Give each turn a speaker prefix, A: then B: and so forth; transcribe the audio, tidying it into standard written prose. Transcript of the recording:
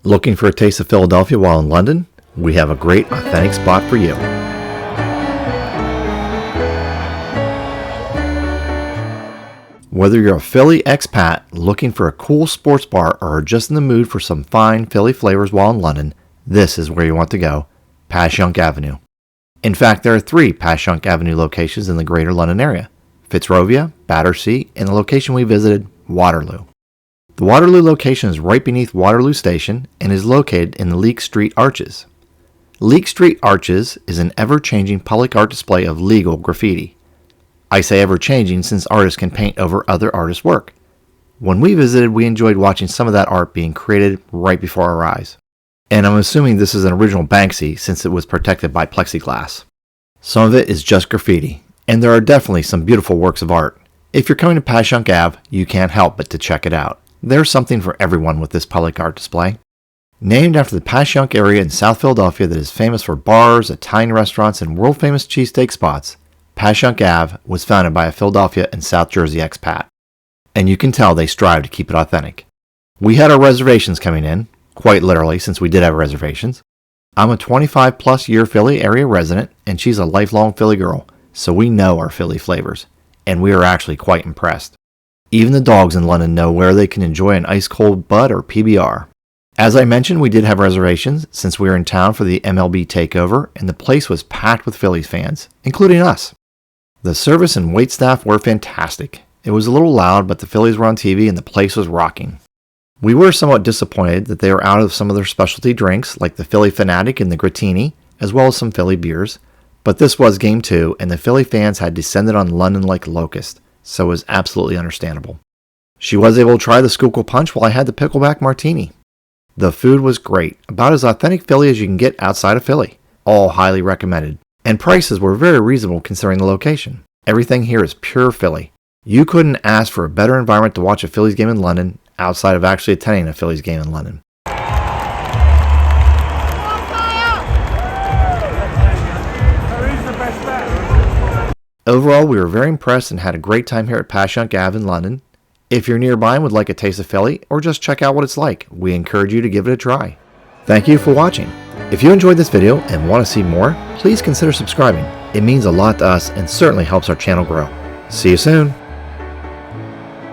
A: Looking for a taste of Philadelphia while in London? We have a great, authentic spot for you. Whether you're a Philly expat looking for a cool sports bar or just in the mood for some fine Philly flavors while in London, this is where you want to go, Passyunk Avenue. In fact, there are 3 Passyunk Avenue locations in the greater London area, Fitzrovia, Battersea, and the location we visited, Waterloo. The Waterloo location is right beneath Waterloo Station and is located in the Leake Street Arches. Leake Street Arches is an ever-changing public art display of legal graffiti. I say ever-changing since artists can paint over other artists' work. When we visited, we enjoyed watching some of that art being created right before our eyes. And I'm assuming this is an original Banksy since it was protected by plexiglass. Some of it is just graffiti, and there are definitely some beautiful works of art. If you're coming to Passyunk Ave, you can't help but to check it out. There's something for everyone with this public art display. Named after the Passyunk area in South Philadelphia that is famous for bars, Italian restaurants, and world-famous cheesesteak spots, Passyunk Ave was founded by a Philadelphia and South Jersey expat. And you can tell they strive to keep it authentic. We had our reservations coming in, quite literally since we did have reservations. I'm a 25-plus year Philly area resident, and she's a lifelong Philly girl, so we know our Philly flavors, and we are actually quite impressed. Even the dogs in London know where they can enjoy an ice-cold Bud or PBR. As I mentioned, we did have reservations since we were in town for the MLB takeover, and the place was packed with Phillies fans, including us. The service and wait staff were fantastic. It was a little loud, but the Phillies were on TV and the place was rocking. We were somewhat disappointed that they were out of some of their specialty drinks, like the Philly Fanatic and the Grattini, as well as some Philly beers, but this was Game 2, and the Philly fans had descended on London like locusts, so it was absolutely understandable. She was able to try the Schuylkill Punch while I had the Pickleback Martini. The food was great, about as authentic Philly as you can get outside of Philly. All highly recommended. And prices were very reasonable considering the location. Everything here is pure Philly. You couldn't ask for a better environment to watch a Phillies game in London outside of actually attending a Phillies game in London. Overall, we were very impressed and had a great time here at Passyunk Ave in London. If you're nearby and would like a taste of Philly, or just check out what it's like, we encourage you to give it a try. Thank you for watching. If you enjoyed this video and want to see more, please consider subscribing. It means a lot to us and certainly helps our channel grow. See you soon.